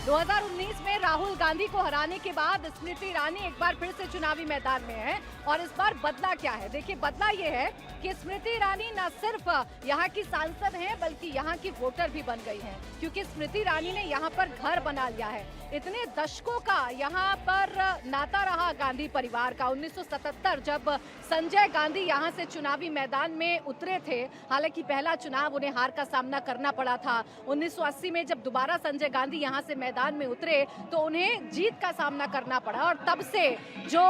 2019 में राहुल गांधी को हराने के बाद स्मृति ईरानी एक बार फिर से चुनावी मैदान में है और इस बार बदला क्या है? देखिए, बदला ये है कि स्मृति ईरानी न सिर्फ यहाँ की सांसद हैं बल्कि यहाँ की वोटर भी बन गई हैं, क्योंकि स्मृति ईरानी ने यहाँ पर घर बना लिया है। इतने दशकों का यहाँ पर नाता रहा गांधी परिवार का। 1977 जब संजय गांधी यहाँ से चुनावी मैदान में उतरे थे, हालांकि पहला चुनाव उन्हें हार का सामना करना पड़ा था। 1980 में जब दोबारा संजय गांधी यहाँ से मैदान में उतरे तो उन्हें जीत का सामना करना पड़ा और तब से जो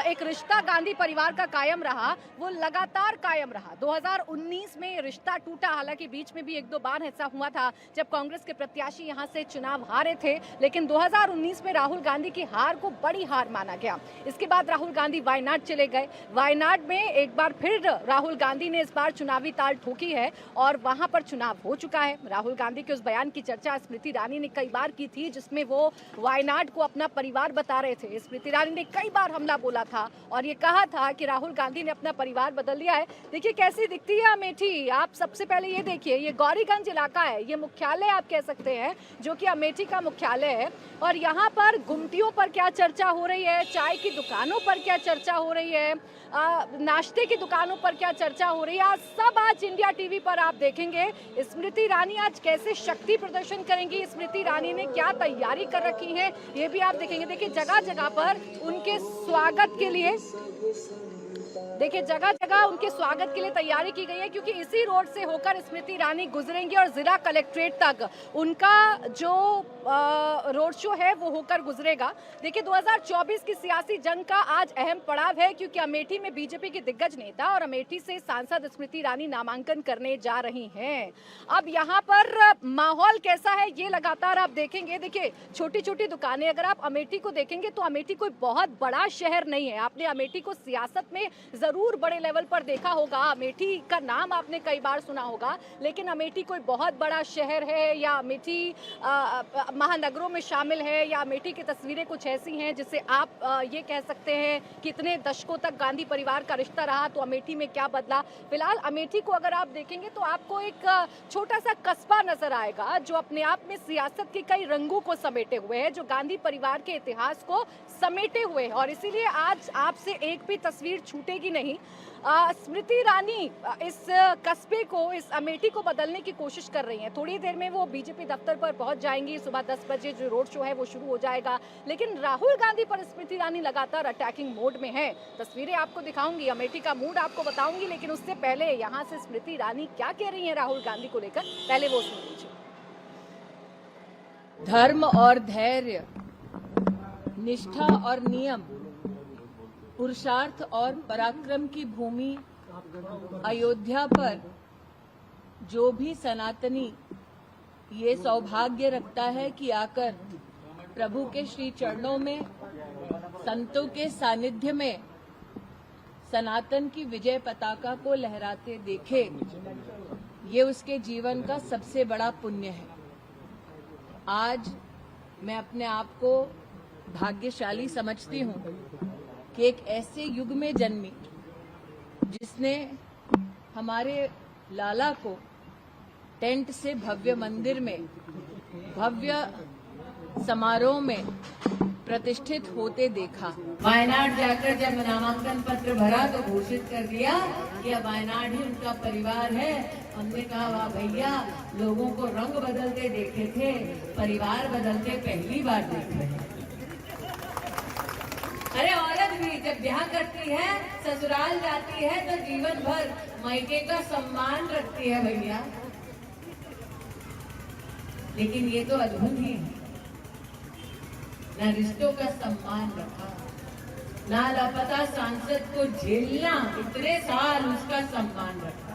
एक रिश्ता गांधी परिवार का कायम रहा वो लगातार कायम रहा। 2019 में रिश्ता टूटा, हालांकि बीच में भी एक दो बार ऐसा हुआ था जब कांग्रेस के प्रत्याशी यहाँ से चुनाव हारे थे, लेकिन 2019 में राहुल गांधी की हार को बड़ी हार माना गया। इसके बाद राहुल गांधी वायनाड चले गए। वायनाड में एक बार फिर राहुल गांधी ने इस बार चुनावी ताल ठोकी है और वहां पर चुनाव हो चुका है। राहुल गांधी के उस बयान की चर्चा स्मृति ईरानी ने कई बार की थी जिसमें वो वायनाड को अपना परिवार बता रहे थे। स्मृति ईरानी ने कई बार हमला बोला था और ये कहा था कि राहुल गांधी ने अपना परिवार बदल लिया है। देखिए कैसी दिखती है अमेठी। आप सबसे पहले ये देखिए, ये गौरीगंज इलाका है, ये मुख्यालय आप कह सकते हैं जो कि अमेठी का मुख्यालय है। और यहाँ पर गुमटियों पर क्या चर्चा हो रही है, चाय की दुकानों पर क्या चर्चा हो रही है, नाश्ते की दुकानों पर क्या चर्चा हो रही है, आज इंडिया टीवी पर आप देखेंगे। स्मृति ईरानी आज कैसे शक्ति प्रदर्शन करेंगी, स्मृति ईरानी ने क्या तैयारी कर रखी है, ये भी आप देखेंगे। देखिए जगह जगह पर उनके स्वागत के लिए उनके स्वागत के लिए तैयारी की गई है, क्योंकि इसी रोड से होकर स्मृति ईरानी गुजरेंगी और जिला कलेक्ट्रेट तक उनका जो रोड शो है वो होकर गुजरेगा। देखिए 2024 की सियासी जंग का आज अहम पड़ाव है, क्योंकि अमेठी में बीजेपी के दिग्गज नेता और अमेठी से सांसद स्मृति ईरानी नामांकन करने जा रही हैं। अब यहाँ पर माहौल कैसा है ये लगातार आप देखेंगे। देखिए छोटी छोटी दुकानें, अगर आप अमेठी को देखेंगे तो अमेठी कोई बहुत बड़ा शहर नहीं है। आपने अमेठी को सियासत में जरूर बड़े लेवल पर देखा होगा, अमेठी का नाम आपने कई बार सुना होगा, लेकिन अमेठी कोई बहुत बड़ा शहर है या अमेठी महानगरों में शामिल है या अमेठी की तस्वीरें कुछ ऐसी हैं जिससे आप ये कह सकते हैं कि इतने दशकों तक गांधी परिवार का रिश्ता रहा तो अमेठी में क्या बदला। फिलहाल अमेठी को अगर आप देखेंगे तो आपको एक छोटा सा कस्बा नजर आएगा जो अपने आप में सियासत के कई रंगों को समेटे हुए है, जो गांधी परिवार के इतिहास को समेटे हुए है और इसीलिए आज आपसे एक भी तस्वीर छूटेगी नहीं। स्मृति ईरानी इस कस्बे को, इस अमेठी को बदलने की कोशिश कर रही हैं। थोड़ी देर में वो बीजेपी दफ्तर पर पहुंच जाएंगी, सुबह 10 बजे जो रोड शो है वो शुरू हो जाएगा, लेकिन राहुल गांधी पर स्मृति ईरानी लगातार अटैकिंग मोड में है। तस्वीरें आपको दिखाऊंगी, अमेठी का मूड आपको बताऊंगी, लेकिन उससे पहले यहाँ से स्मृति ईरानी क्या कह रही है राहुल गांधी को लेकर, पहले वो सुन लीजिए। धर्म और धैर्य, निष्ठा और नियम, पुरुषार्थ और पराक्रम की भूमि अयोध्या पर जो भी सनातनी ये सौभाग्य रखता है कि आकर प्रभु के श्री चरणों में, संतों के सानिध्य में सनातन की विजय पताका को लहराते देखे, ये उसके जीवन का सबसे बड़ा पुण्य है। आज मैं अपने आप को भाग्यशाली समझती हूँ कि एक ऐसे युग में जन्मी जिसने हमारे लाला को टेंट से भव्य मंदिर में, भव्य समारोह में प्रतिष्ठित होते देखा। वायनाड जाकर जब नामांकन पत्र भरा तो घोषित कर दिया कि अब वायनाड ही उनका परिवार है। हमने कहा वाह भैया, लोगों को रंग बदलते देखे थे, परिवार बदलते पहली बार देखे। अरे औरत भी जब ब्याह करती है, ससुराल जाती है तो जीवन भर मायके का सम्मान रखती है भैया, लेकिन ये तो अद्भुत ही है। न रिश्तों का सम्मान रखा, ना लापता सांसद को झेलना, इतने साल उसका सम्मान रखा।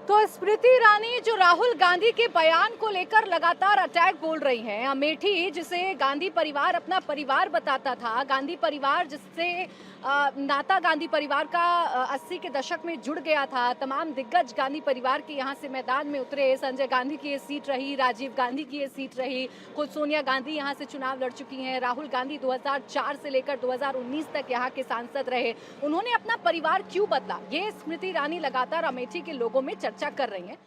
तो स्मृति ईरानी जो राहुल गांधी के बयान को लेकर लगातार अटैक बोल रही हैं। अमेठी जिसे गांधी परिवार अपना परिवार बताता था, गांधी परिवार जिससे नाता गांधी परिवार का 80 के दशक में जुड़ गया था, तमाम दिग्गज गांधी परिवार के यहाँ से मैदान में उतरे। संजय गांधी की ये सीट रही, राजीव गांधी की ये सीट रही, खुद सोनिया गांधी यहाँ से चुनाव लड़ चुकी हैं, राहुल गांधी 2004 से लेकर 2019 तक यहाँ के सांसद रहे। उन्होंने अपना परिवार क्यों बदला, ये स्मृति ईरानी लगातार अमेठी के लोगों में चर्चा कर रही हैं।